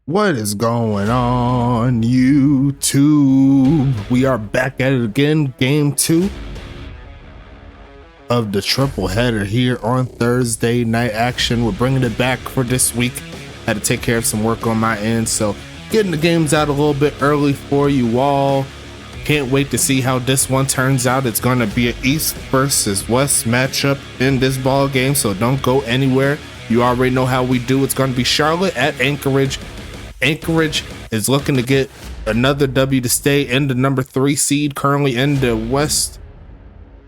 What is going on, YouTube? We are back at it again. Game 2 of the triple header here on Thursday night action. We're bringing it back for this week. Had to take care of some work on my end, so getting the games out a little bit early for you all. Can't wait to see how this one turns out. It's going to be an East versus West matchup in this ball game, so don't go anywhere. You already know how we do. It's going to be Charlotte at Anchorage. Anchorage is looking to get another W to stay in the number 3 seed currently in the West,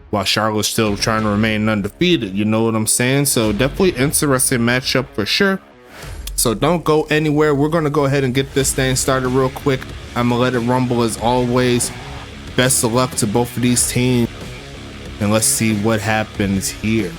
while Charlotte's still trying to remain undefeated. You know what I'm saying? So definitely interesting matchup for sure. So don't go anywhere. We're going to go ahead and get this thing started real quick. I'm going to let it rumble as always. Best of luck to both of these teams, and let's see what happens here.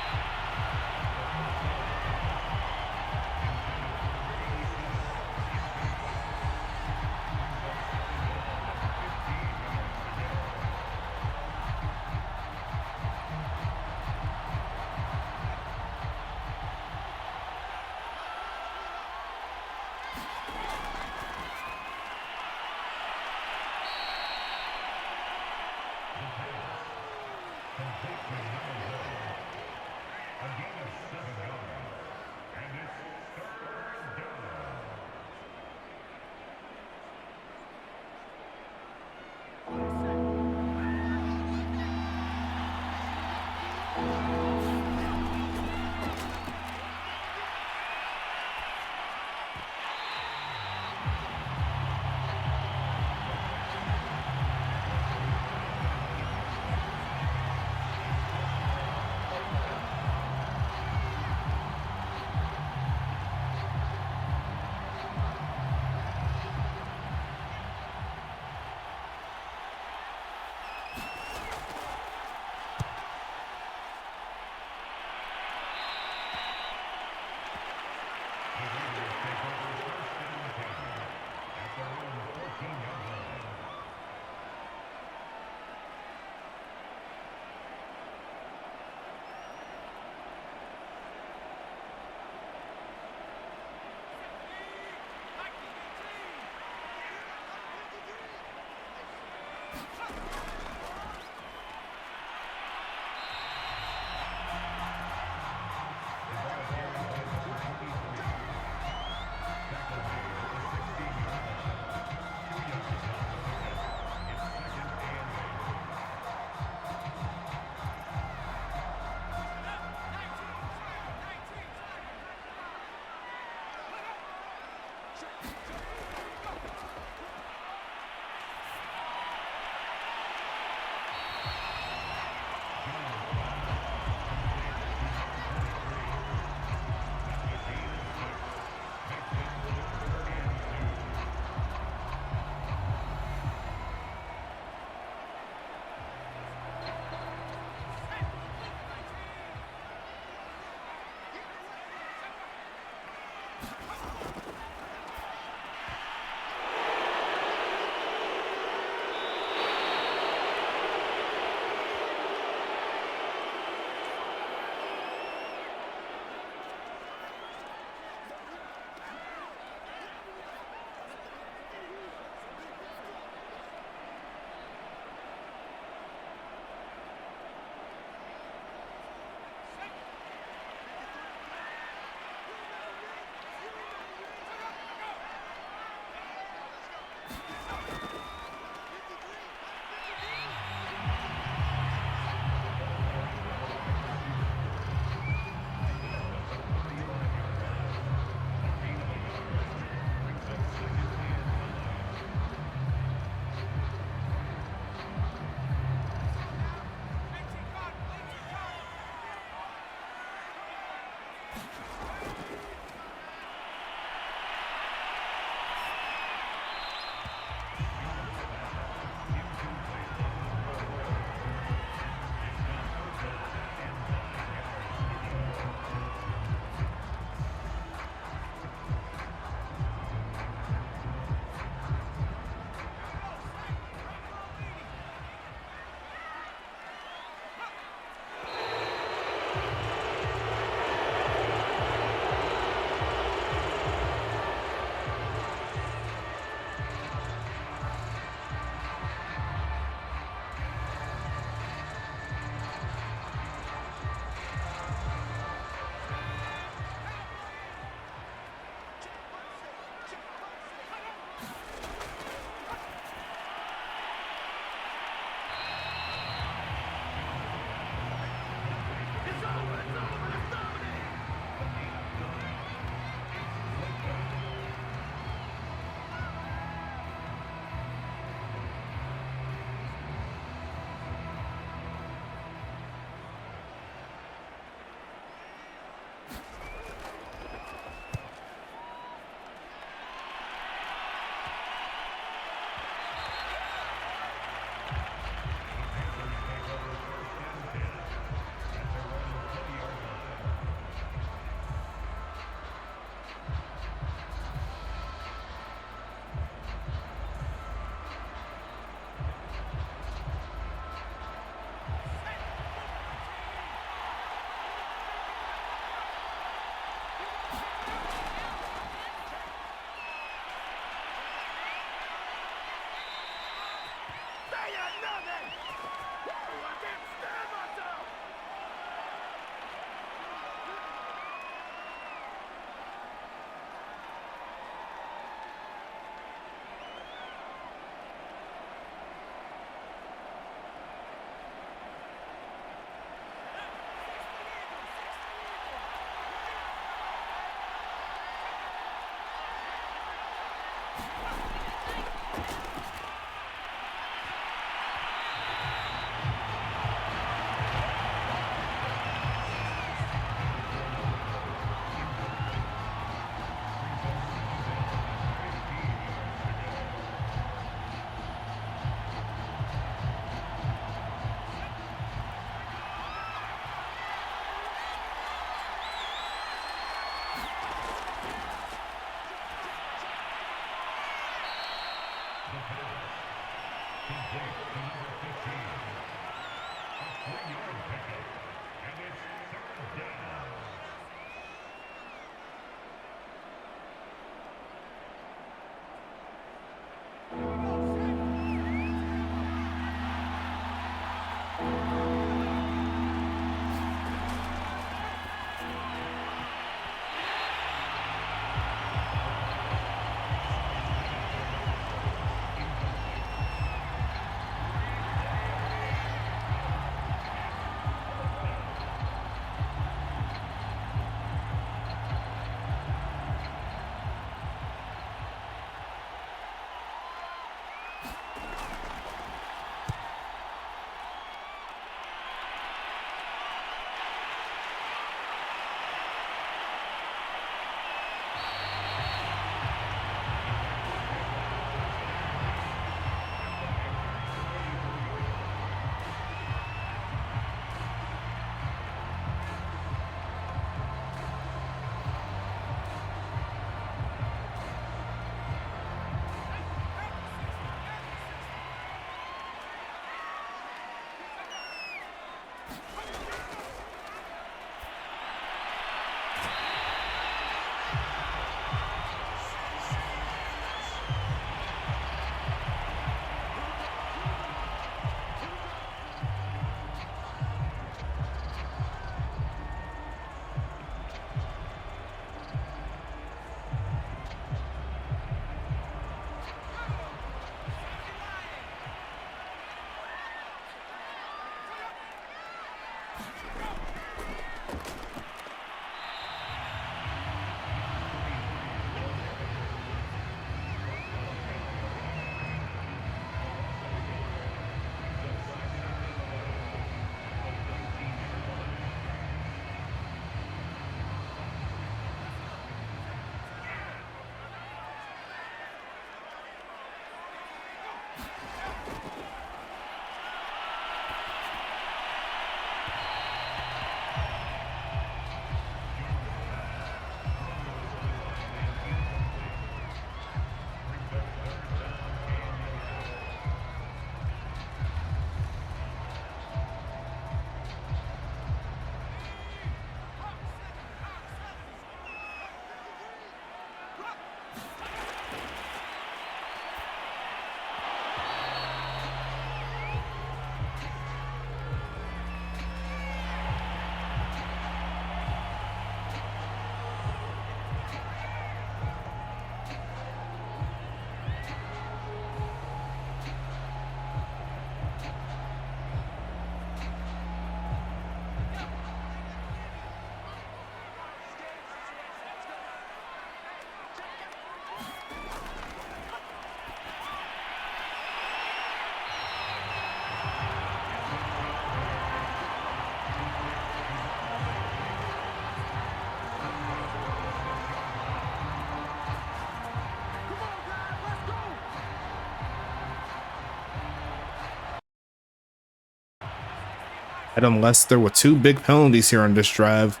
Adam Lester with 2 big penalties here on this drive.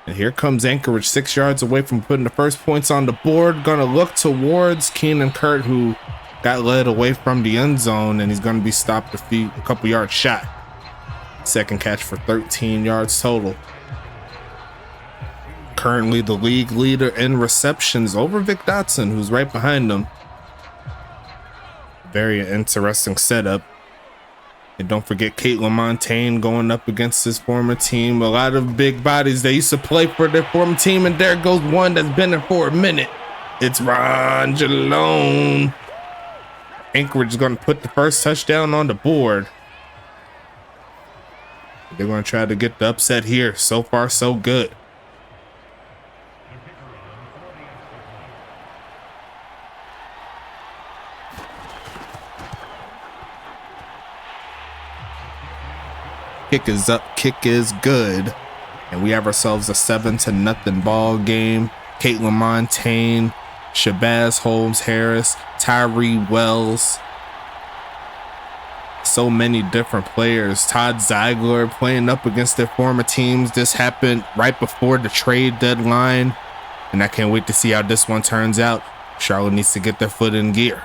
And here comes Anchorage, 6 yards away from putting the first points on the board. Gonna look towards Keenan Kurt, who got led away from the end zone, and he's gonna be stopped a couple yards shy. Second catch for 13 yards total. Currently the league leader in receptions over Vic Dotson, who's right behind him. Very interesting setup. And don't forget Caitlin Montaigne going up against his former team. A lot of big bodies that used to play for their former team, and there goes one that's been there for a minute. It's Ron Jalone. Anchorage is going to put the first touchdown on the board. They're going to try to get the upset here. So far, so good. Kick is up, kick is good. And we have ourselves a 7-0 ball game. Caitlin Montaigne, Shabazz Holmes-Harris, Tyree Wells. So many different players. Todd Ziegler playing up against their former teams. This happened right before the trade deadline. And I can't wait to see how this one turns out. Charlotte needs to get their foot in gear.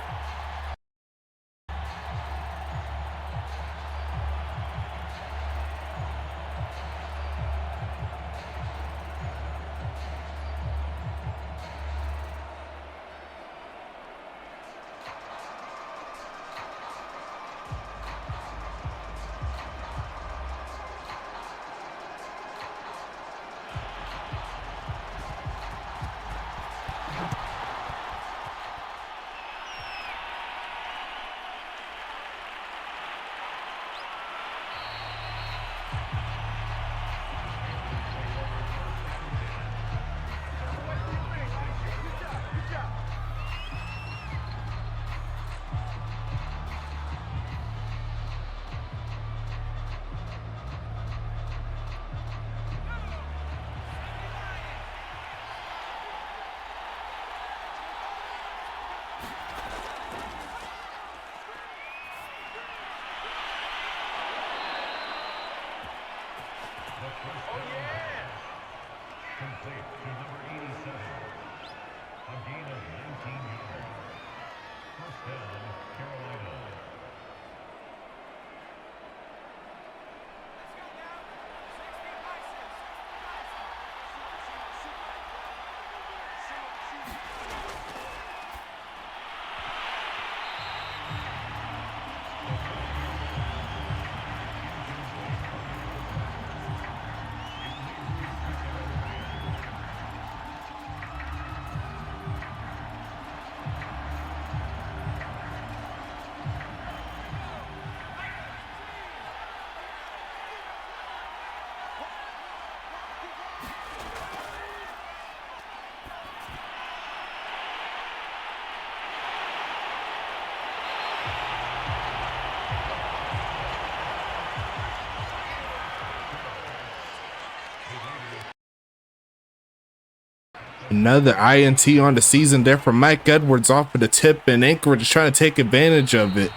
Another INT on the season there from Mike Edwards off of the tip, and Anchorage is trying to take advantage of it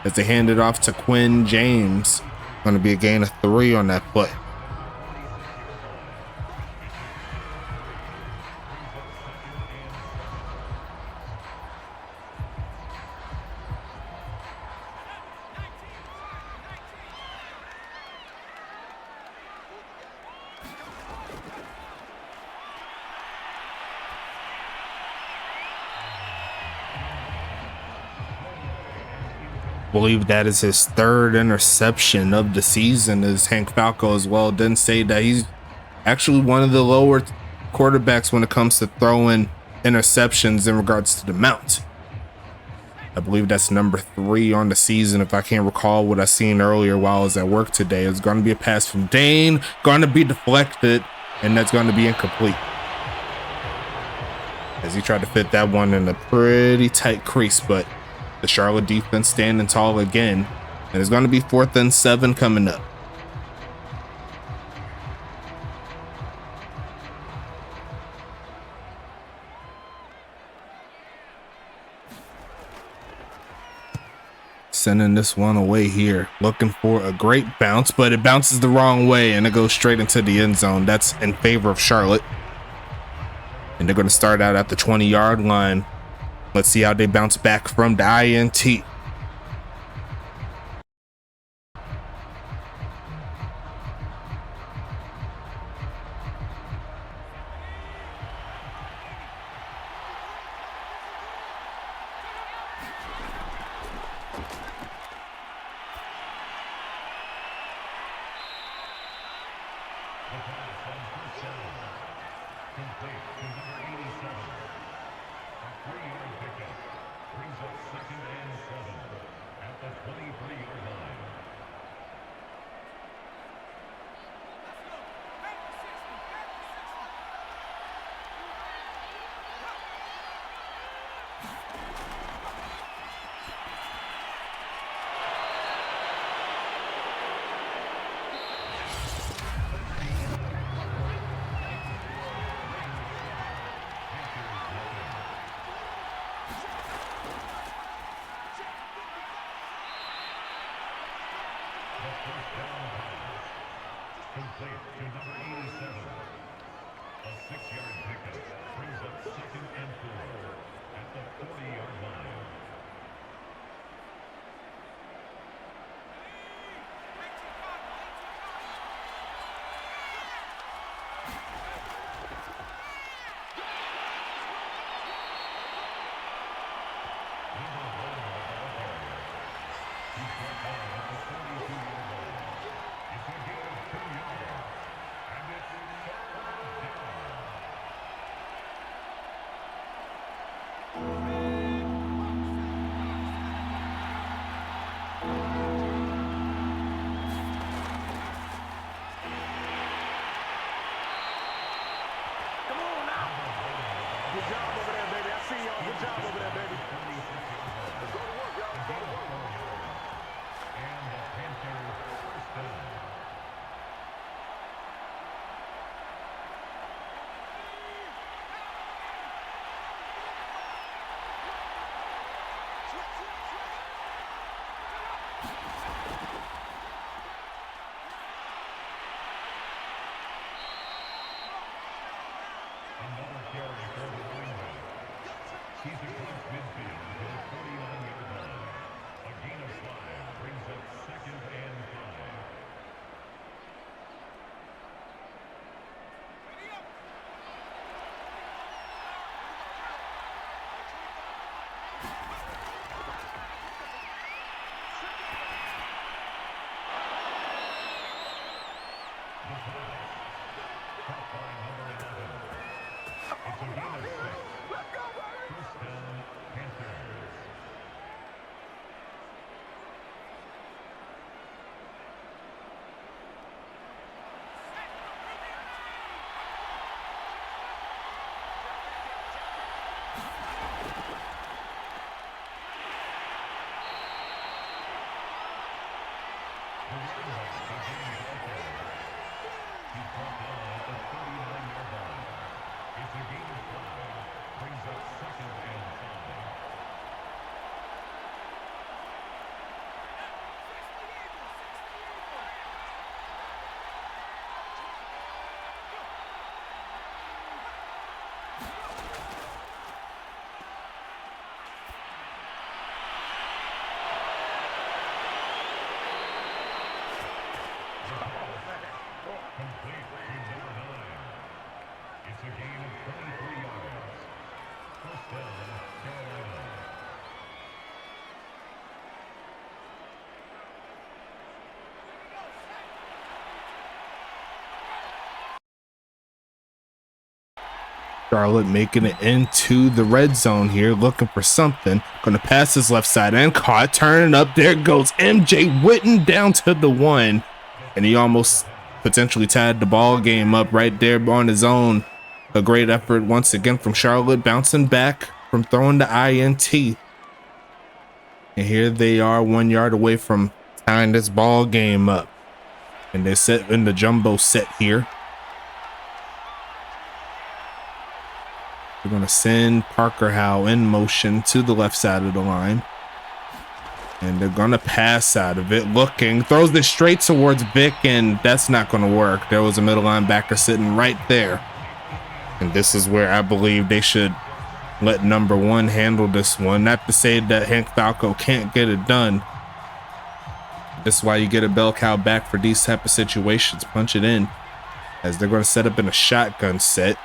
as they hand it off to Quinn James. Going to be a gain of 3 on that play. Believe that is his 3rd interception of the season, as Hank Falco as well didn't say that he's actually one of the lower quarterbacks when it comes to throwing interceptions in regards to the amount. I believe that's number 3 on the season, if I can't recall what I seen earlier while I was at work today. It's going to be a pass from Dane, going to be deflected, and that's going to be incomplete, as he tried to fit that one in a pretty tight crease. But the Charlotte defense standing tall again, and it's going to be 4th and 7 coming up. sending this one away here, looking for a great bounce, but it bounces the wrong way and it goes straight into the end zone. That's in favor of Charlotte. And they're going to start out at the 20-yard line. Let's see how they bounce back from the INT. Charlotte making it into the red zone here, looking for something. Gonna pass his left side and caught, turning up. There goes MJ Witten down to the 1. And he almost potentially tied the ball game up right there on his own. A great effort once again from Charlotte, bouncing back from throwing the INT. And here they are 1 yard away from tying this ball game up. And they're set in the jumbo set here. We're going to send Parker Howe in motion to the left side of the line. And they're gonna pass out of it, looking, throws it straight towards Vic, and that's not gonna work. There was a middle linebacker sitting right there. And this is where I believe they should let number 1 handle this one. Not to say that Hank Falco can't get it done. This is why you get a bell cow back for these type of situations. Punch it in, as they're gonna set up in a shotgun set.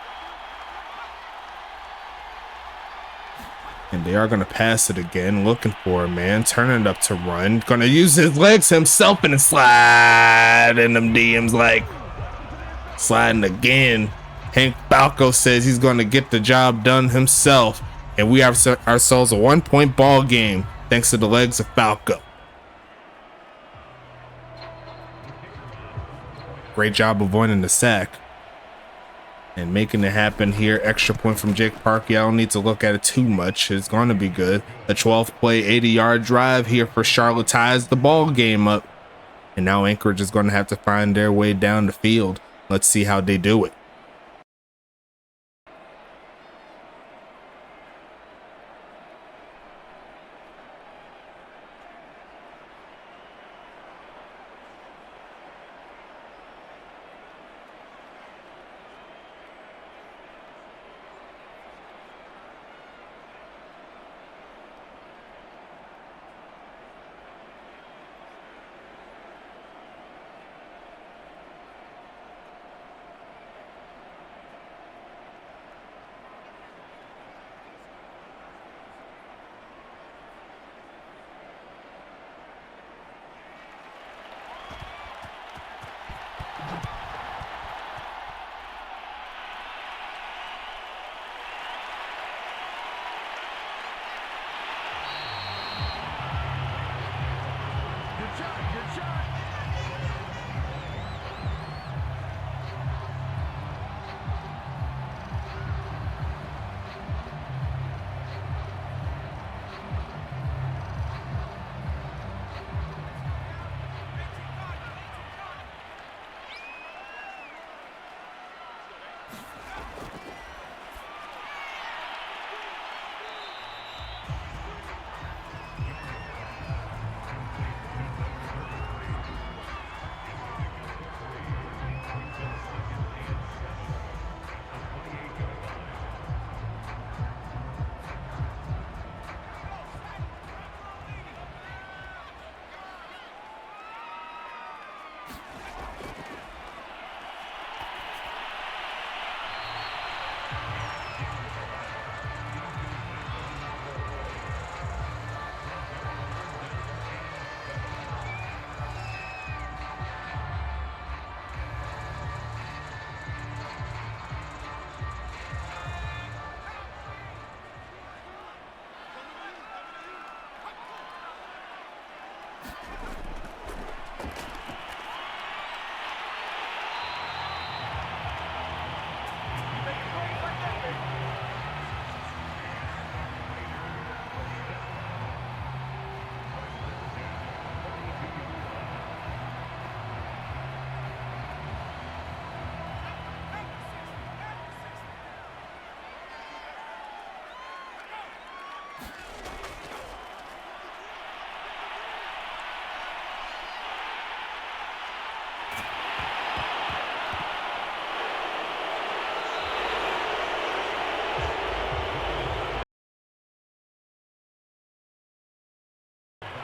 And they are going to pass it again, looking for a man, turning it up to run. Going to use his legs himself and slide in them DMs, like sliding again. Hank Falco says he's going to get the job done himself. And we have ourselves a 1-point ball game thanks to the legs of Falco. Great job avoiding the sack and making it happen here. Extra point from Jake Parkey. I don't need to look at it too much. It's going to be good. A 12th play, 80-yard drive here for Charlotte ties the ball game up. And now Anchorage is going to have to find their way down the field. Let's see how they do it.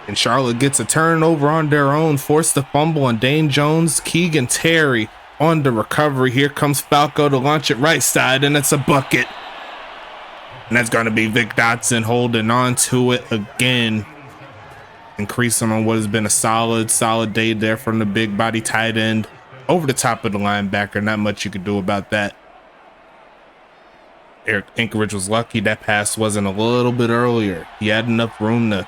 And Charlotte gets a turnover on their own, forced the fumble on Dane Jones. Keegan Terry on the recovery. Here comes Falco to launch it right side, and it's a bucket. And that's going to be Vic Dotson holding on to it again, increasing on what has been a solid day there from the big body tight end over the top of the linebacker. Not much you could do about that. Eric Anchorage was lucky that pass wasn't a little bit earlier. He had enough room to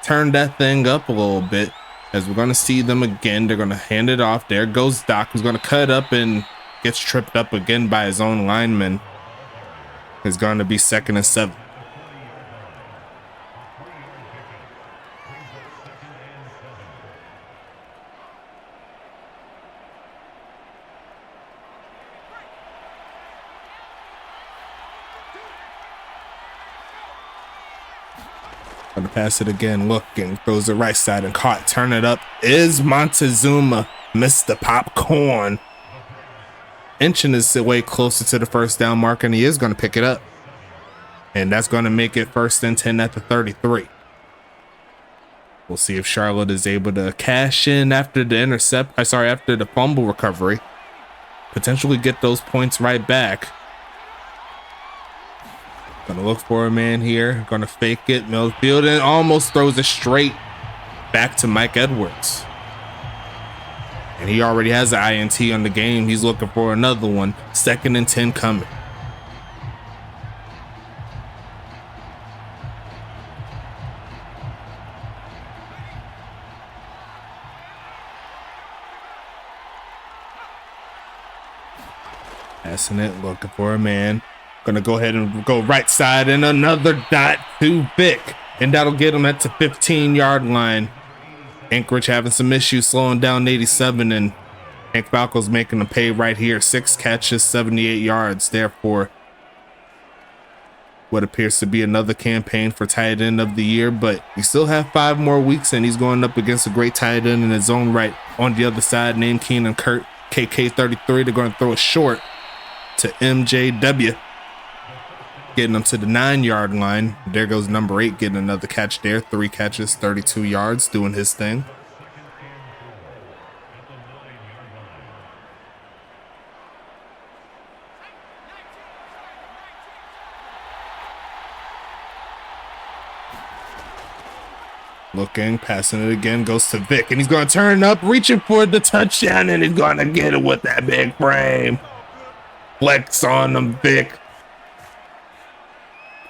turn that thing up a little bit, as we're going to see them again. They're going to hand it off. There goes Doc, who's going to cut up and gets tripped up again by his own lineman. It's going to be 2nd and 7. Gonna pass it again, looking, throws it right side and caught. Turn it up is Montezuma. Missed the popcorn. Inching his way closer to the first down mark, and he is gonna pick it up. And that's gonna make it 1st and 10 at the 33. We'll see if Charlotte is able to cash in after the after the fumble recovery. Potentially get those points right back. Gonna look for a man here. Gonna fake it. Millfield and almost throws it straight back to Mike Edwards. And he already has an INT on the game. He's looking for another one. 2nd and 10 coming. Passing it, looking for a man. Gonna go ahead and go right side and another dot to Vic. And that'll get him at the 15-yard line. Anchorage having some issues slowing down 87, and Hank Falco's making them pay right here. 6 catches, 78 yards. Therefore, what appears to be another campaign for tight end of the year, but you still have 5 more weeks, and he's going up against a great tight end in his own right. On the other side, named Keenan Kurt, KK33. They're going to throw it short to MJW, getting them to the 9-yard line. There goes number 8 getting another catch there. 3 catches, 32 yards, doing his thing. Looking, passing it again, goes to Vic, and he's going to turn up, reaching for the touchdown, and he's going to get it with that big frame. Flex on them, Vic.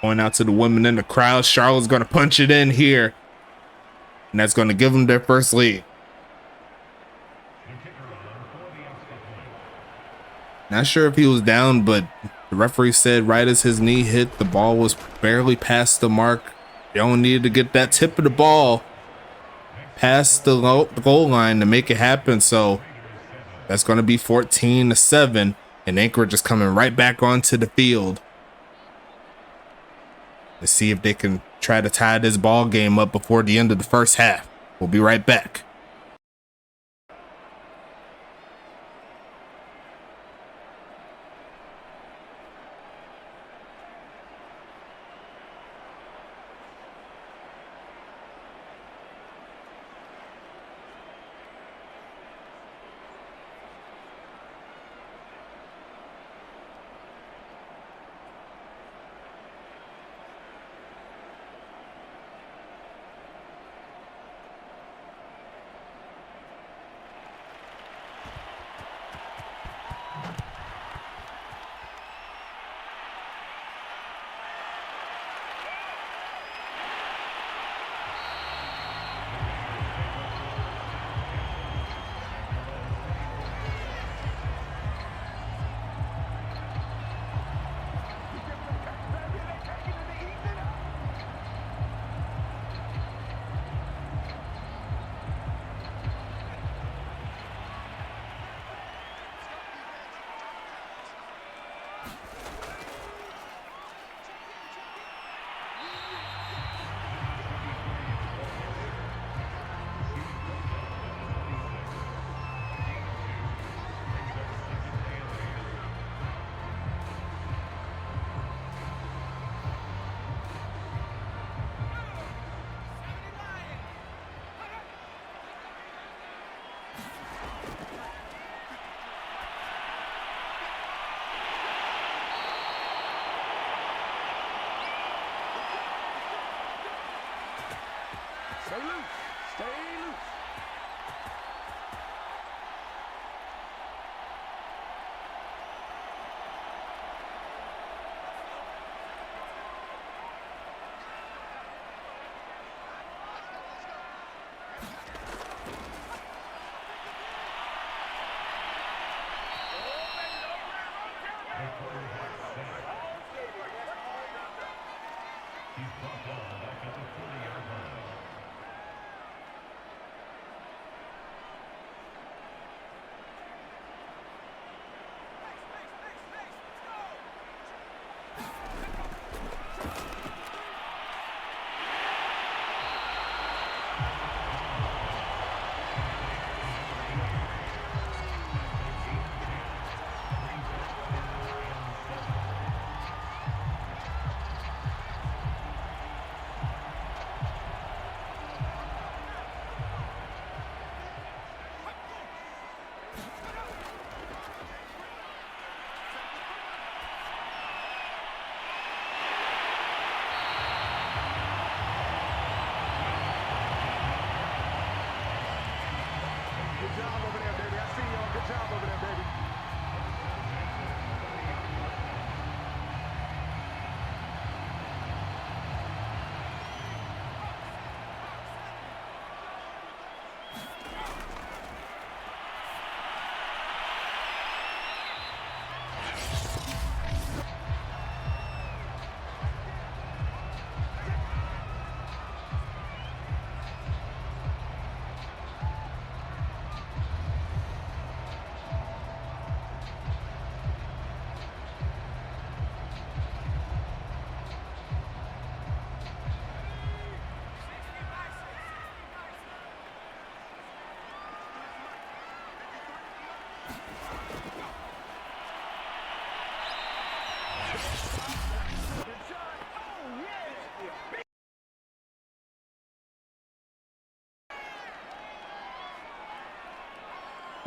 Point out to the women in the crowd. Charlotte's going to punch it in here, and that's going to give them their first lead. Not sure if he was down, but the referee said right as his knee hit, the ball was barely past the mark. They only needed to get that tip of the ball past the goal line to make it happen. So that's going to be 14-7, and Anchorage is coming right back onto the field to see if they can try to tie this ball game up before the end of the first half. We'll be right back.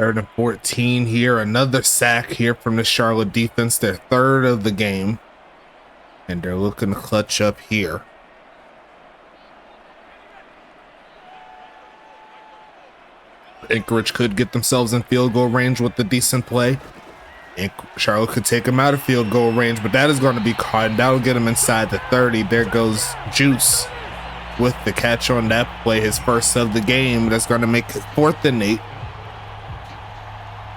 3rd and 14 here. Another sack here from the Charlotte defense, their 3rd of the game. And they're looking to clutch up here. Anchorage could get themselves in field goal range with the decent play. Charlotte could take them out of field goal range, but that is going to be caught, and that'll get them inside the 30. There goes Juice with the catch on that play, his 1st of the game. That's going to make it 4th and 8.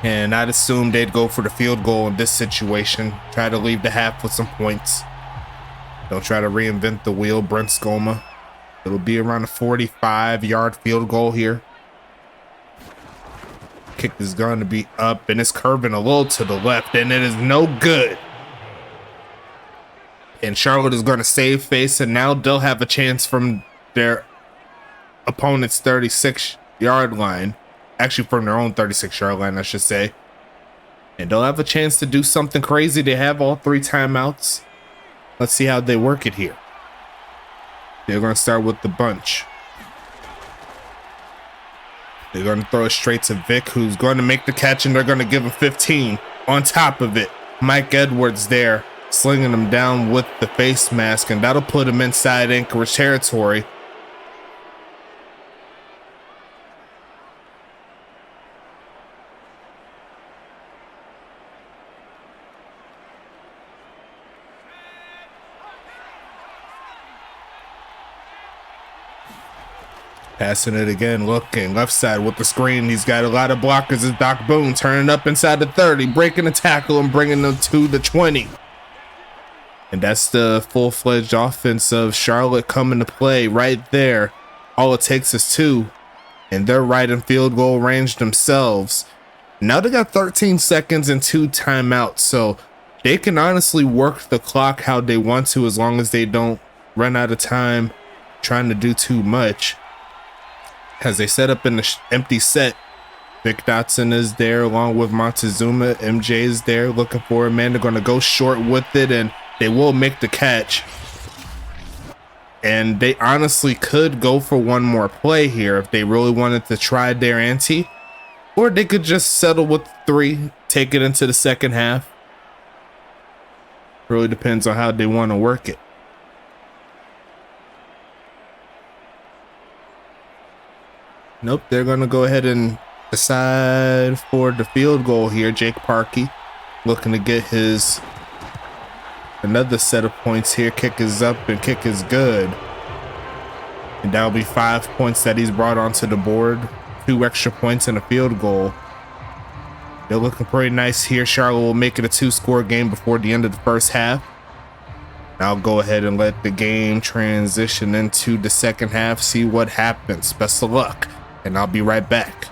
And I'd assume they'd go for the field goal in this situation. Try to leave the half with some points. Don't try to reinvent the wheel, Brent Skoma. It'll be around a 45-yard field goal here. Kick is going to be up, and it's curving a little to the left, and it is no good. And Charlotte is going to save face, and now they'll have a chance from their opponent's 36-yard line. Actually, from their own 36-yard line, I should say. And they'll have a chance to do something crazy. They have all 3 timeouts. Let's see how they work it here. They're going to start with the bunch. They're going to throw it straight to Vic, who's going to make the catch, and they're going to give him 15 on top of it. Mike Edwards there, slinging him down with the face mask, and that'll put him inside Anchorage territory. Passing it again, looking left side with the screen. He's got a lot of blockers. It's Doc Boone turning up inside the 30, breaking the tackle and bringing them to the 20. And that's the full-fledged offense of Charlotte coming to play right there. All it takes is 2, and they're right in field goal range themselves. Now they got 13 seconds and 2 timeouts, so they can honestly work the clock how they want to, as long as they don't run out of time trying to do too much. As they set up in the empty set, Vic Dotson is there along with Montezuma. MJ is there looking for a man. They're going to go short with it, and they will make the catch. And they honestly could go for one more play here if they really wanted to try their ante, or they could just settle with 3, take it into the second half. Really depends on how they want to work it. Nope, they're going to go ahead and decide for the field goal here. Jake Parkey looking to get his another set of points here. Kick is up and kick is good. And that'll be 5 points that he's brought onto the board. 2 extra points and a field goal. They're looking pretty nice here. Charlotte will make it a 2-score game before the end of the first half. I'll go ahead and let the game transition into the second half, see what happens. Best of luck, and I'll be right back.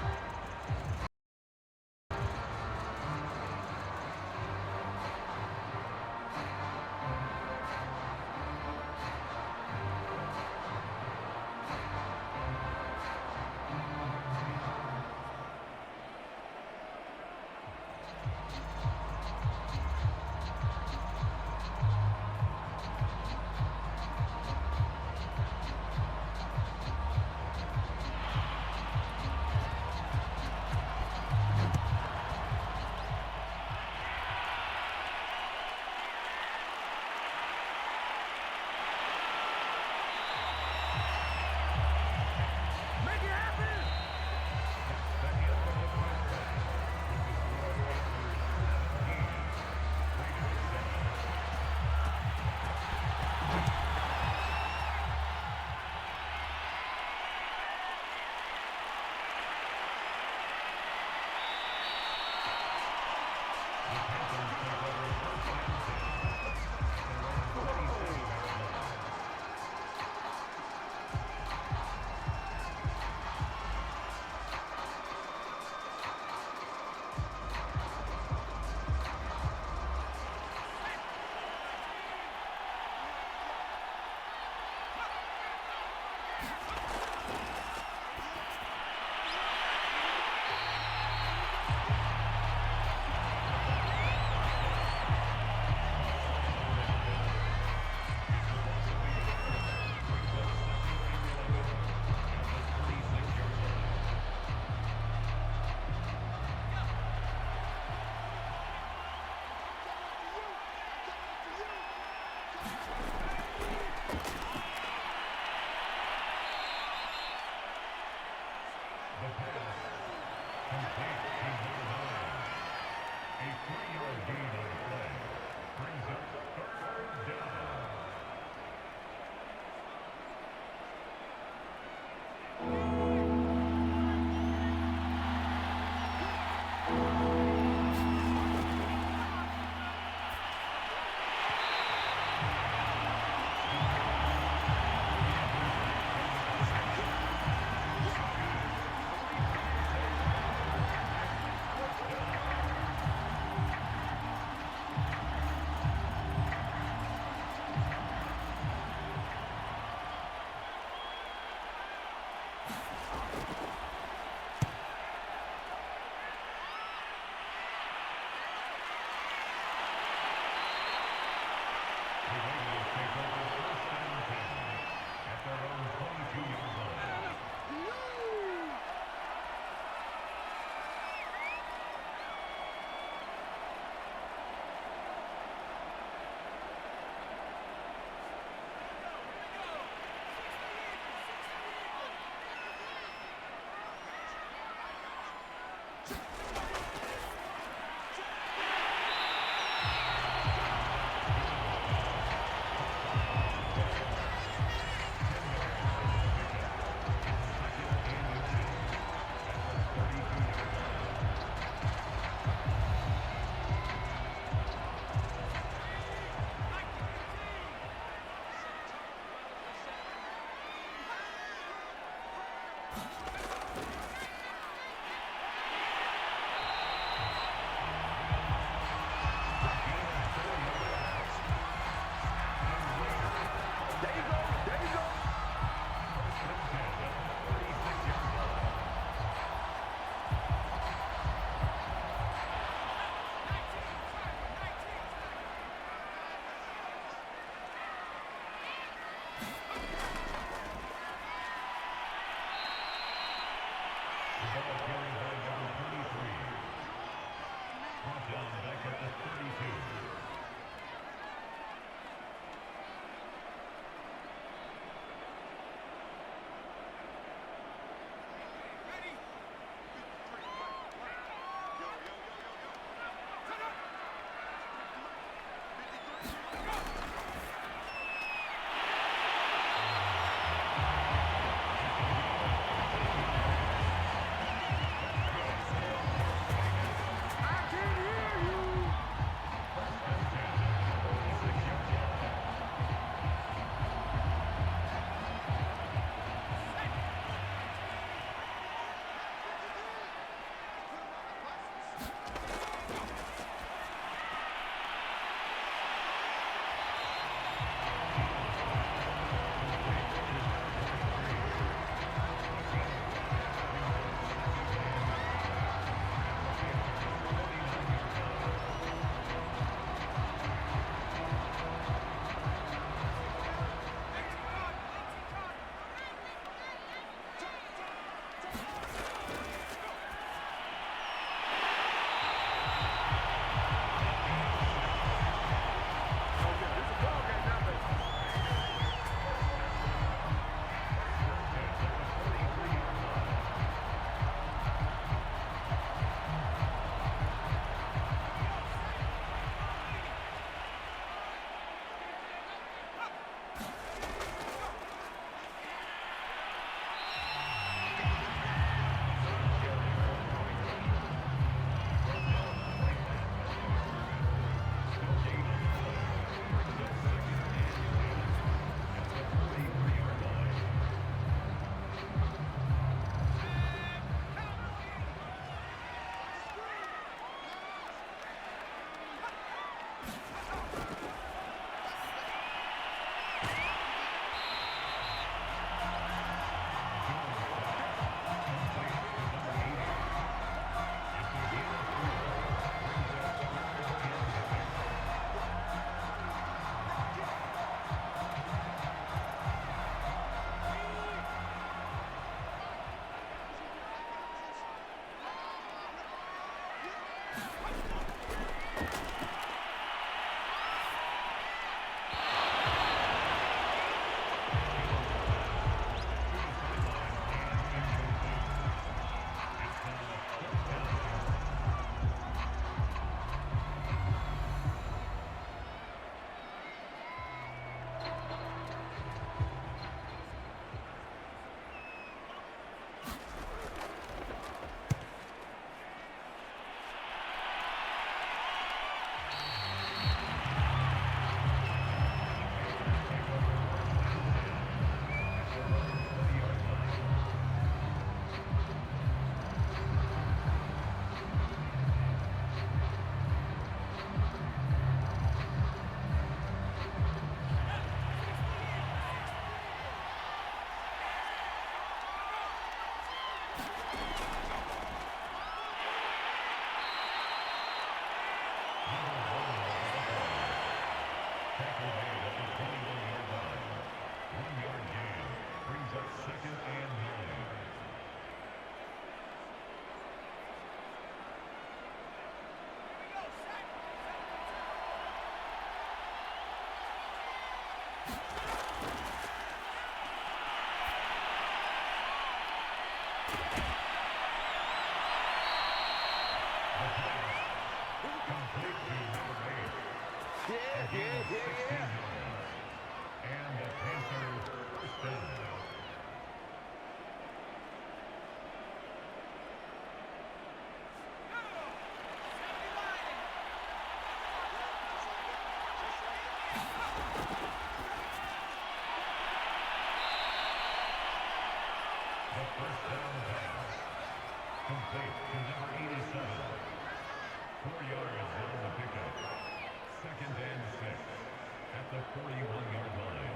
Second and 6 at the 41-yard line.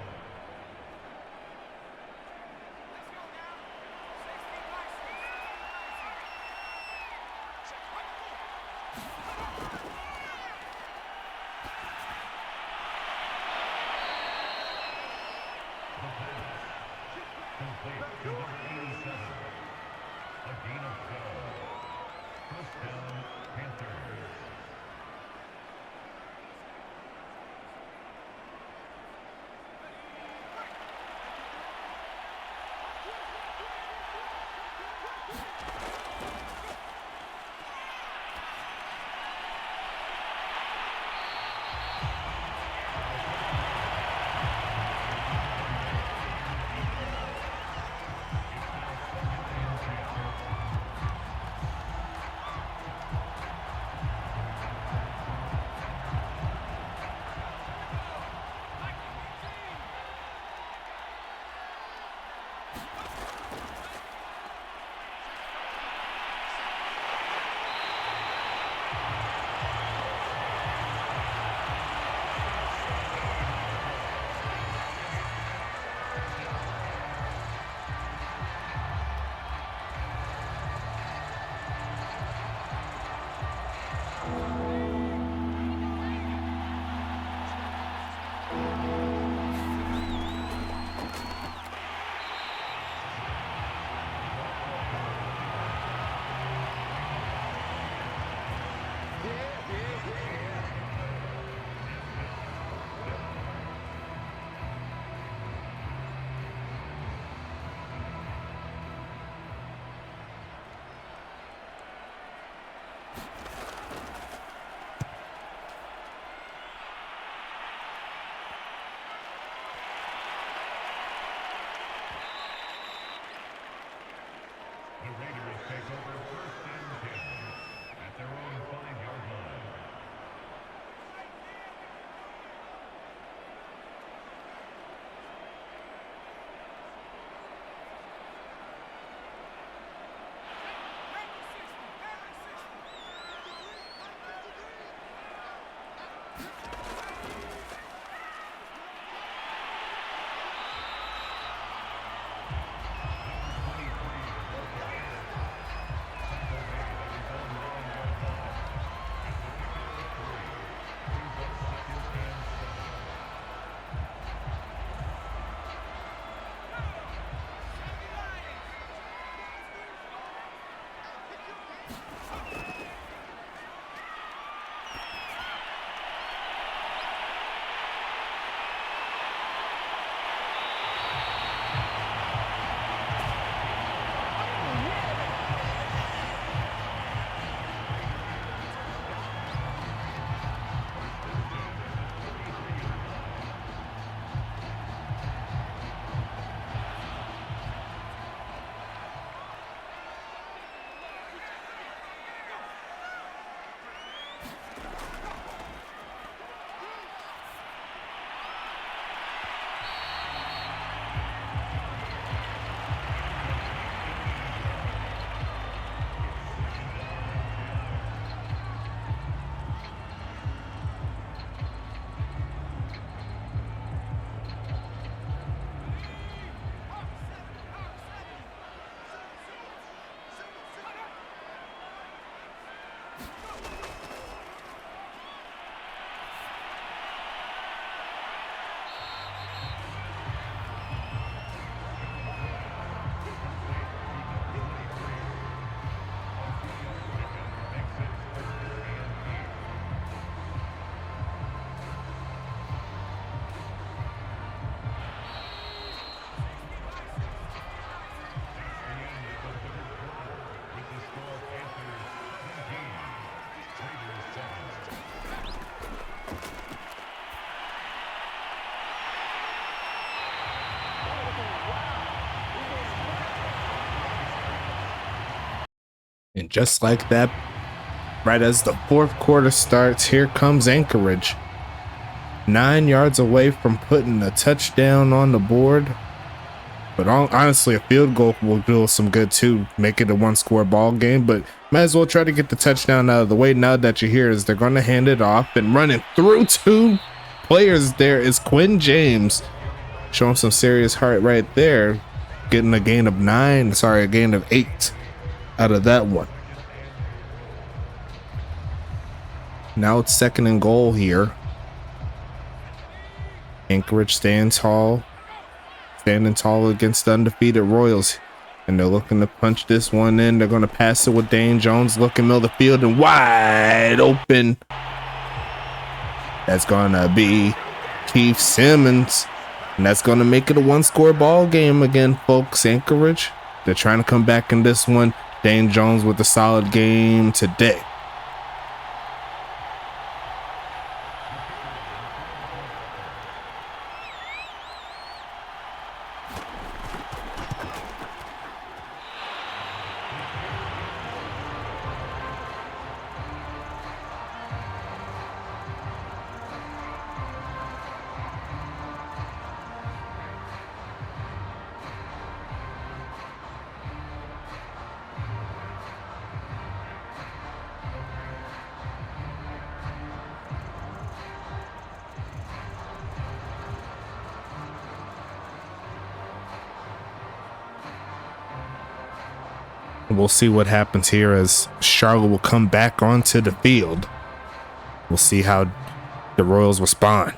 And just like that, right as the fourth quarter starts, here comes Anchorage. 9 yards away from putting a touchdown on the board. But honestly, a field goal will do some good too, make it a one-score ball game. But might as well try to get the touchdown out of the way now that you're here, as they're going to hand it off, and running through 2 players there is Quinn James, showing some serious heart right there, getting a gain of 8 out of that one. Now it's 2nd and goal here. Anchorage staying tall, standing tall against the undefeated Royals. And they're looking to punch this one in. They're going to pass it with Dane Jones looking middle of the field and wide open. That's going to be Keith Simmons. And that's going to make it a one-score ball game again, folks. Anchorage, they're trying to come back in this one. Dane Jones with a solid game today. We'll see what happens here as Charlotte will come back onto the field. We'll see how the Royals respond.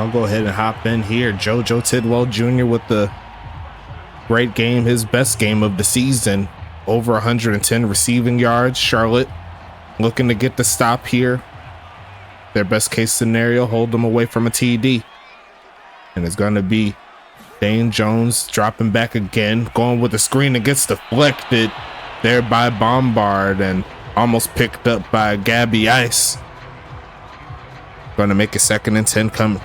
I'll go ahead and hop in here. JoJo Tidwell Jr. with the great game, his best game of the season. Over 110 receiving yards. Charlotte looking to get the stop here. Their best case scenario, hold them away from a TD. And it's going to be Dane Jones dropping back again, going with the screen and gets deflected there by Bombard and almost picked up by Gabby Ice. Going to make a 2nd and 10 coming.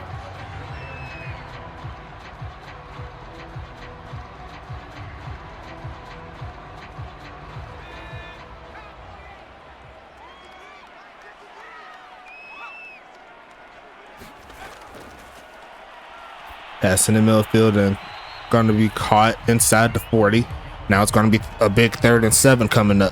Pass in the middle field and going to be caught inside the 40. Now it's going to be a big 3rd and 7 coming up.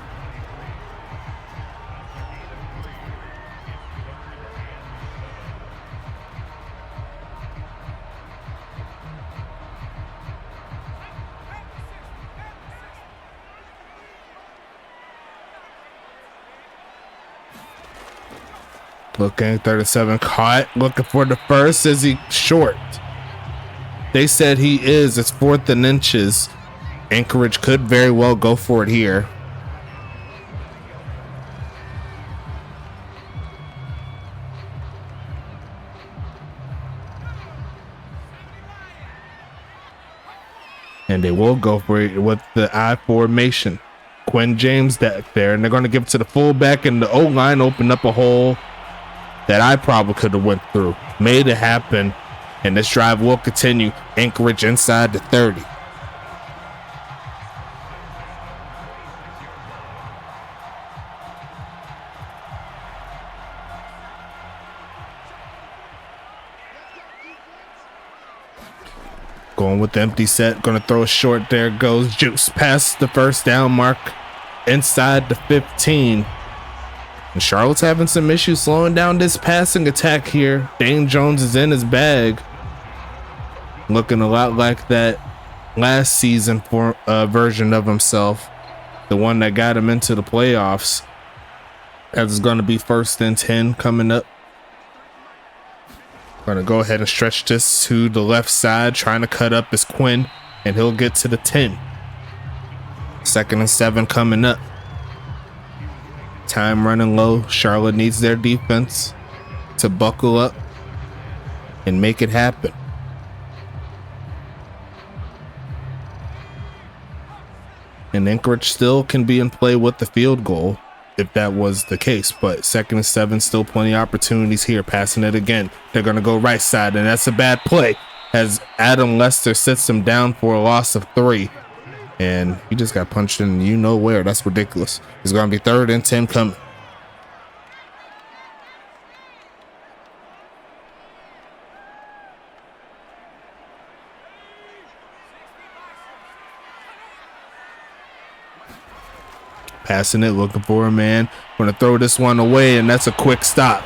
Looking, 37 caught, looking for the first. Is he short? They said he is. It's 4th and inches. Anchorage could very well go for it here. And they will go for it with the I formation. Quinn James back there, and they're going to give it to the fullback, and the O-line opened up a hole that I probably could have went through. Made it happen. And this drive will continue. Anchorage inside the 30. Going with the empty set. Going to throw a short. There goes Juice. Past the first down mark. Inside the 15. And Charlotte's having some issues slowing down this passing attack here. Dane Jones is in his bag. Looking a lot like that last season for version of himself, the one that got him into the playoffs. As it's going to be 1st and 10 coming up. Going to go ahead and stretch this to the left side, trying to cut up is Quinn, and he'll get to the 10. 2nd and 7 coming up. Time running low. Charlotte needs their defense to buckle up and make it happen. And Anchorage still can be in play with the field goal if that was the case. But 2nd and 7, still plenty of opportunities here. Passing it again. They're going to go right side, and that's a bad play as Adam Lester sits him down for a loss of 3. And he just got punched in you know where. That's ridiculous. It's going to be 3rd and 10 coming. Passing it, looking for a man. Going to throw this one away, and that's a quick stop.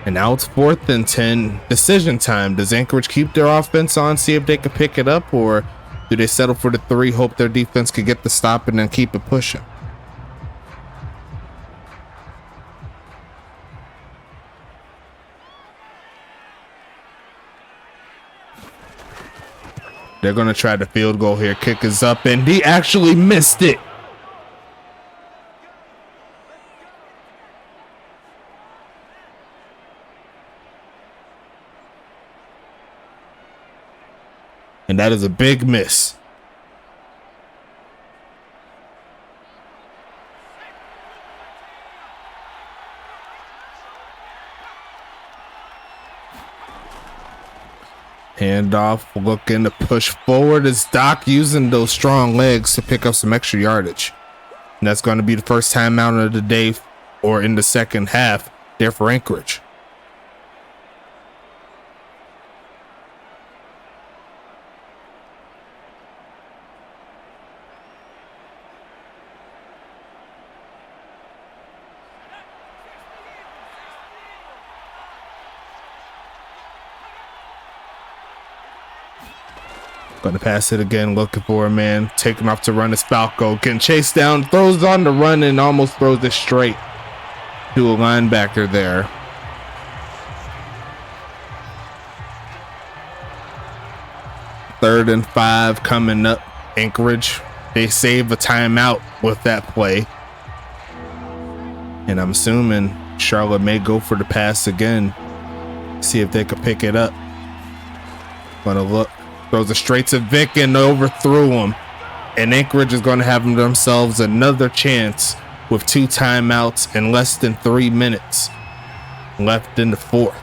And now it's 4th and 10. Decision time. Does Anchorage keep their offense on, see if they can pick it up, or do they settle for the 3, hope their defense could get the stop, and then keep it pushing? They're going to try the field goal here. Kick is up, and he actually missed it. And that is a big miss. Handoff, looking to push forward is Doc, using those strong legs to pick up some extra yardage. And that's going to be the first time out of the day or in the second half there for Anchorage. Going to pass it again, looking for a man, taking off to run is Falco, getting chased down, throws on the run and almost throws it straight to a linebacker there. 3rd and 5 coming up. Anchorage, they save a timeout with that play. And I'm assuming Charlotte may go for the pass again. See if they could pick it up. Gonna look. Throws it straight to Vic and overthrew him. And Anchorage is going to have themselves another chance with 2 timeouts and less than 3 minutes left in the 4th.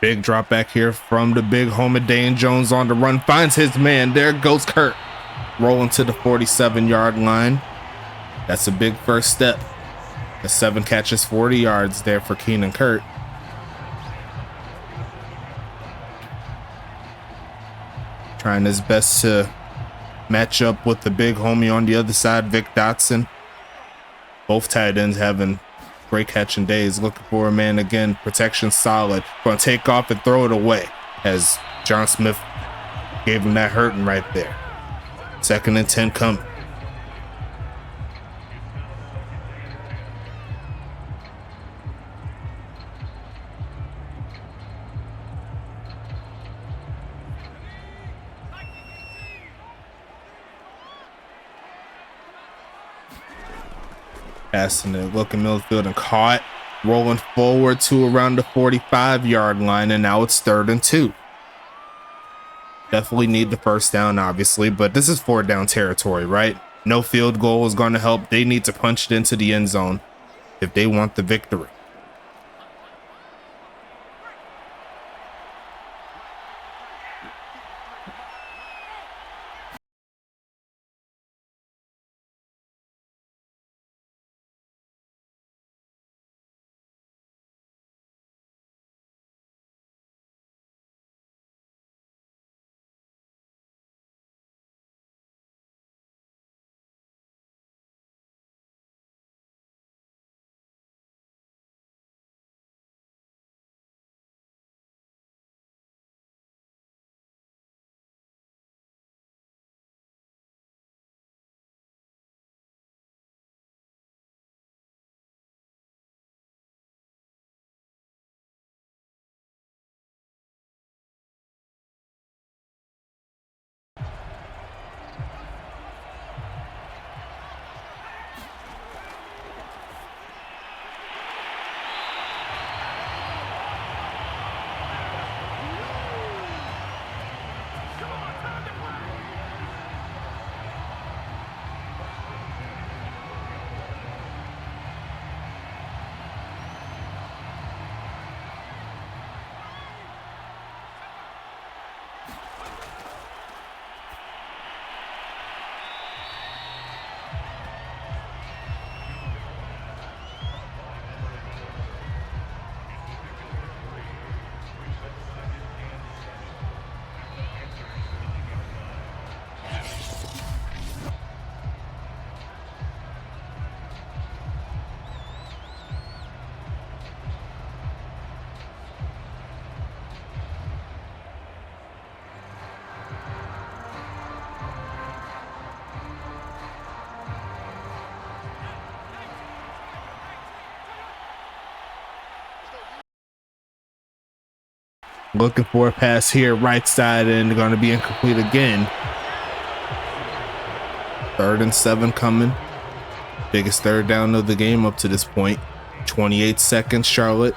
Big drop back here from the big homie. Dane Jones on the run, finds his man. There goes Kurt, rolling to the 47-yard line. That's a big first step. The 7 catches, 40 yards there for Keenan Kurt. Trying his best to match up with the big homie on the other side, Vic Dotson. Both tight ends having great catching days. Looking for a man again. Protection solid. Going to take off and throw it away as John Smith gave him that hurting right there. 2nd and 10 coming. Passing it, looking middle field and caught. Rolling forward to around the 45-yard line, and now it's 3rd and 2. Definitely need the first down, obviously, but this is 4th down territory, right? No field goal is going to help. They need to punch it into the end zone if they want the victory. Looking for a pass here, right side, and going to be incomplete again. 3rd and 7 coming. Biggest 3rd down of the game up to this point. 28 seconds. Charlotte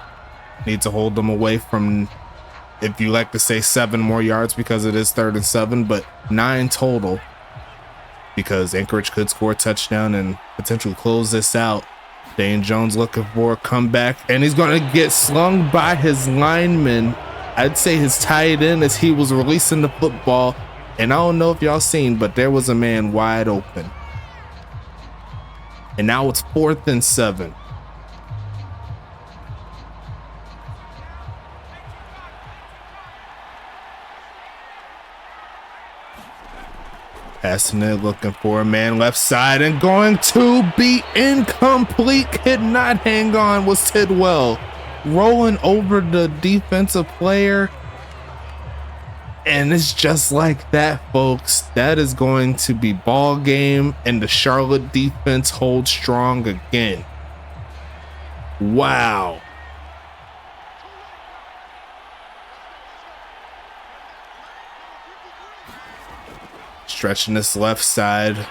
needs to hold them away from, if you like to say, 7 more yards because it is 3rd and 7, but 9 total because Anchorage could score a touchdown and potentially close this out. Dane Jones looking for a comeback, and he's going to get slung by his lineman. I'd say his tight end as he was releasing the football. And I don't know if y'all seen, but there was a man wide open. And now it's 4th and 7. Passing it, looking for a man left side and going to be incomplete. Could not hang on, was Tidwell. Rolling over the defensive player. And it's just like that, folks. That is going to be ball game, and the Charlotte defense holds strong again. Wow. Stretching this left side.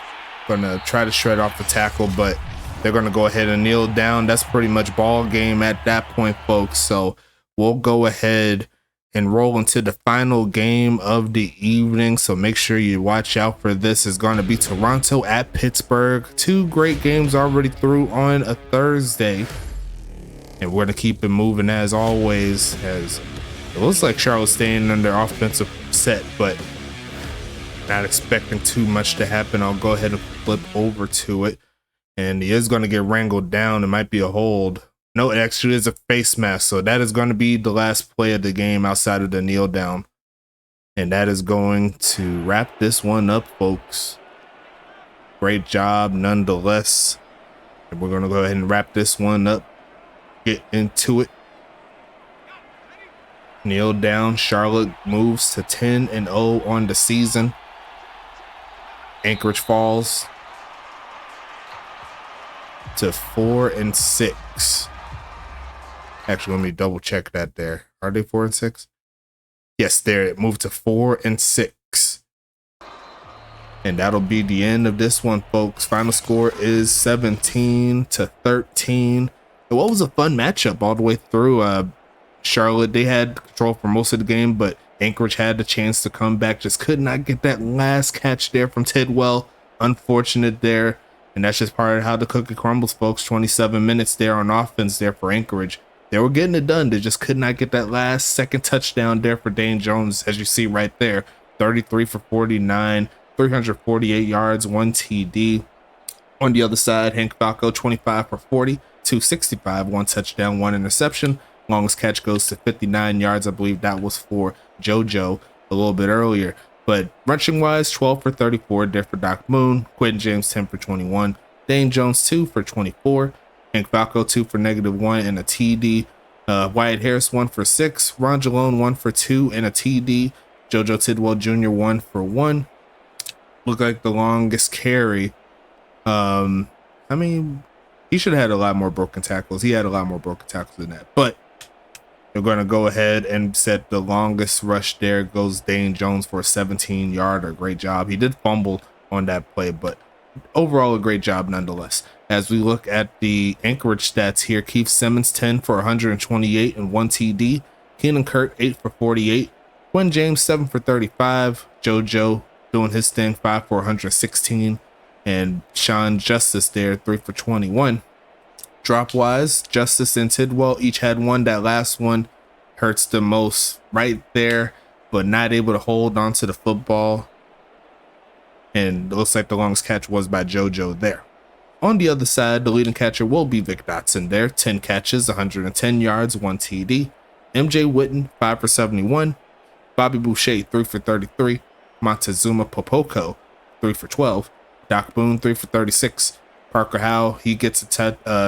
Gonna try to shred off the tackle, but they're gonna go ahead and kneel down. That's pretty much ball game at that point, folks. So we'll go ahead and roll into the final game of the evening. So make sure you watch out for this. It's going to be Toronto at Pittsburgh. 2 great games already through on a Thursday. And we're going to keep it moving as always, as it looks like Charlotte's staying on their offensive set, but not expecting too much to happen. I'll go ahead and flip over to it. And he is going to get wrangled down. It might be a hold. No, it actually is a face mask. So that is going to be the last play of the game outside of the kneel down. And that is going to wrap this one up, folks. Great job nonetheless. And we're going to go ahead and wrap this one up. Get into it. Kneel down. Charlotte moves to 10-0 on the season. Anchorage falls to 4-6. Actually, let me double check that there. Are they 4-6? Yes, there. It moved to 4-6. And that'll be the end of this one, folks. Final score is 17-13. And what was a fun matchup all the way through. Charlotte, they had control for most of the game, but Anchorage had the chance to come back. Just could not get that last catch there from Tidwell. Unfortunate there. And that's just part of how the cookie crumbles, folks. 27 minutes there on offense there for Anchorage. They were getting it done. They just could not get that last second touchdown there for Dane Jones, as you see right there. 33 for 49, 348 yards, 1 TD. On the other side, Hank Falco, 25 for 40, 265, 1 touchdown, 1 interception. Longest catch goes to 59 yards. I believe that was for JoJo a little bit earlier. But rushing wise, 12 for 34 there for Doc Moon. Quentin James, 10 for 21. Dane Jones, 2 for 24. Hank Falco, 2 for -1 and a TD. Wyatt Harris, 1 for 6. Ron Jalone, 1 for 2 and a TD. JoJo Tidwell Jr., 1 for 1. Looked like the longest carry. I mean, he should have had a lot more broken tackles. He had a lot more broken tackles than that. But they're going to go ahead and set the longest rush there. Goes Dane Jones for a 17-yarder. Great job. He did fumble on that play, but overall a great job nonetheless. As we look at the Anchorage stats here, Keith Simmons, 10 for 128 and 1 TD. Keenan Kurt, 8 for 48. Quinn James, 7 for 35. JoJo doing his thing, 5 for 116. And Sean Justice there, 3 for 21. Drop wise, Justice and Tidwell each had 1. That last one hurts the most right there, but not able to hold onto the football. And it looks like the longest catch was by JoJo there. On the other side, the leading catcher will be Vic Dotson there. 10 catches, 110 yards, 1 TD. MJ Witten, 5 for 71. Bobby Boucher, 3 for 33. Montezuma Popoko, 3 for 12. Doc Boone, 3 for 36. Parker Howell, he gets a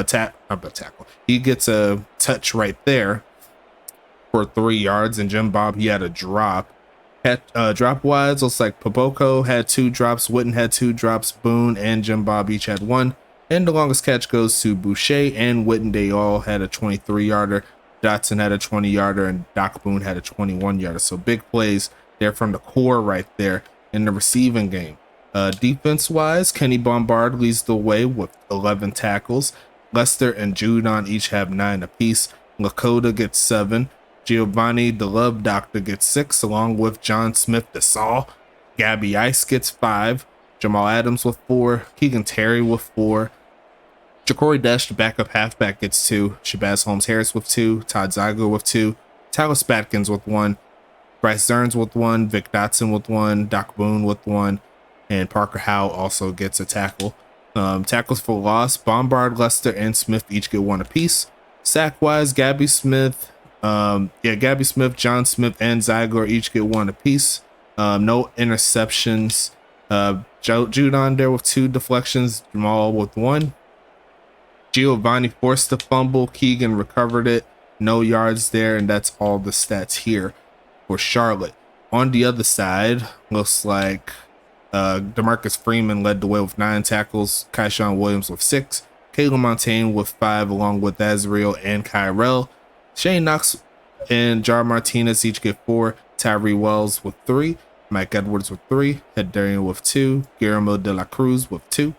tackle. He gets a touch right there for 3 yards. And Jim Bob, he had a drop. Drop wise, looks like Popoko had 2 drops. Witten had 2 drops. Boone and Jim Bob each had 1. And the longest catch goes to Boucher and Witten. They all had a 23-yarder. Dotson had a 20-yarder, and Doc Boone had a 21-yarder. So big plays there from the core right there in the receiving game. Defense-wise, Kenny Bombard leads the way with 11 tackles. Lester and Judon each have 9 apiece. Lakota gets 7. Giovanni, the Love Doctor, gets 6, along with John Smith, the Saw. Gabby Ice gets 5. Jamal Adams with 4. Keegan Terry with 4. Ja'Cory Dash, the backup halfback, gets 2. Shabazz Holmes-Harris with 2. Todd Ziegler with 2. Tyler Spatkins with 1. Bryce Stearns with 1, Vic Dotson with 1, Doc Boone with 1, and Parker Howe also gets a tackle. Tackles for loss, Bombard, Lester, and Smith each get 1 apiece. Sack-wise, Gabby Smith, Gabby Smith, John Smith, and Ziegler each get 1 apiece. No interceptions. Judon there with 2 deflections, Jamal with 1. Giovanni forced the fumble, Keegan recovered it, no yards there, and that's all the stats here for Charlotte. On the other side, looks like DeMarcus Freeman led the way with 9 tackles, Kyshawn Williams with 6, Caleb Montaigne with 5, along with Azriel and Kyrell. Shane Knox and Jar Martinez each get 4, Tyree Wells with 3, Mike Edwards with 3, Ed Darian with 2, Guillermo de la Cruz with 2,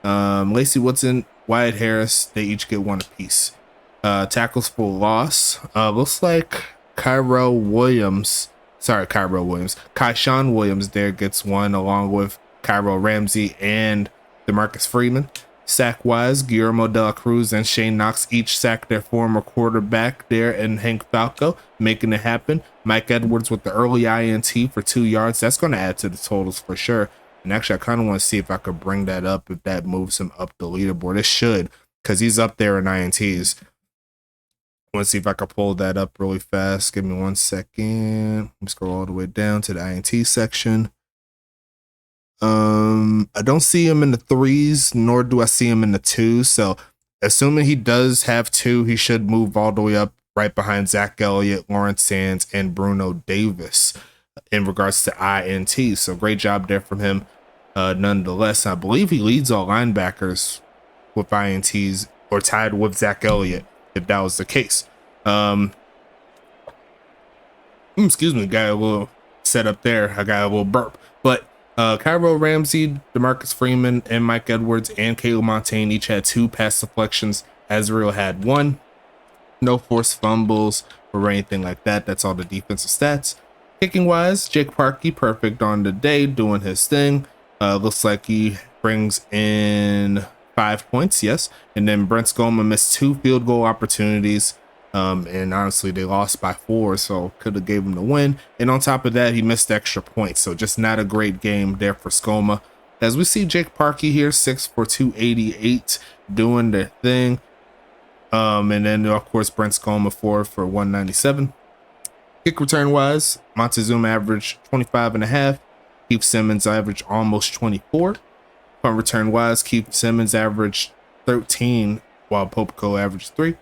Lacey Woodson, Wyatt Harris, they each get 1 apiece. Tackles for loss, looks like Kyshawn Williams there gets 1, along with Cairo Ramsey and DeMarcus Freeman. Sack-wise, Guillermo de la Cruz and Shane Knox each sacked their former quarterback there and Hank Falco, making it happen. Mike Edwards with the early INT for 2 yards. That's going to add to the totals for sure. And actually, I kind of want to see if I could bring that up, if that moves him up the leaderboard. It should, because he's up there in INTs. I want to see if I can pull that up really fast. Give me 1 second. Let me scroll all the way down to the INT section. I don't see him in the 3s, nor do I see him in the 2s. So assuming he does have 2, he should move all the way up right behind Zach Elliott, Lawrence Sands, and Bruno Davis in regards to INT. So great job there from him. Nonetheless, I believe he leads all linebackers with INTs, or tied with Zach Elliott, if that was the case. Excuse me, got a little set up there. I got a little burp. But Cairo Ramsey, DeMarcus Freeman, and Mike Edwards and Caleb Montaigne each had 2 pass deflections. Azriel had 1. No forced fumbles or anything like that. That's all the defensive stats. Kicking wise, Jake Parkey, perfect on the day, doing his thing. Looks like he brings in 5 points, yes. And then Brent Skoma missed 2 field goal opportunities. And honestly, they lost by 4, so could have gave him the win. And on top of that, he missed extra points, so just not a great game there for Skoma. As we see Jake Parkey here, 6 for 288, doing their thing. And then, of course, Brent Skoma 4 for 197. Kick return wise, Montezuma averaged 25.5. Keith Simmons averaged almost 24. Punt return wise, Keith Simmons averaged 13, while Popico averaged 3.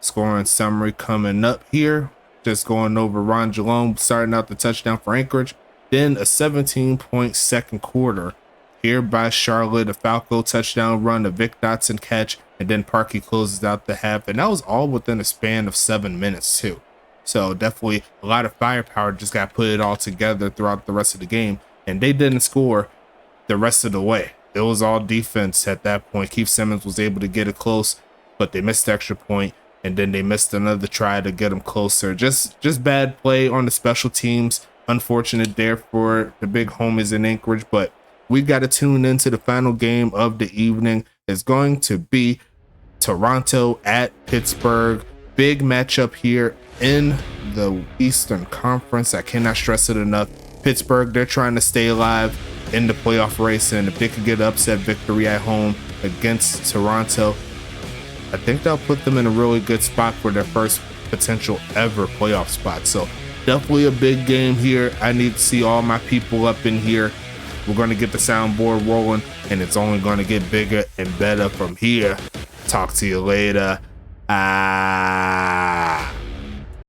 Scoring summary coming up here. Just going over Ron Jalone starting out the touchdown for Anchorage. Then a 17-point second quarter here by Charlotte. A Falco touchdown run, a Vic Dotson catch, and then Parkey closes out the half. And that was all within a span of 7 minutes too. So definitely a lot of firepower just got put it all together throughout the rest of the game. And they didn't score the rest of the way. It was all defense at that point. Keith Simmons was able to get it close, but they missed the extra point. And then they missed another try to get them closer. Just bad play on the special teams. Unfortunate there for the big homies in Anchorage. But we got to tune into the final game of the evening. It's going to be Toronto at Pittsburgh. Big matchup here in the Eastern Conference. I cannot stress it enough. Pittsburgh, they're trying to stay alive in the playoff race. And if they could get an upset victory at home against Toronto, I think that'll put them in a really good spot for their first potential ever playoff spot. So definitely a big game here. I need to see all my people up in here. We're going to get the soundboard rolling, and it's only going to get bigger and better from here. Talk to you later.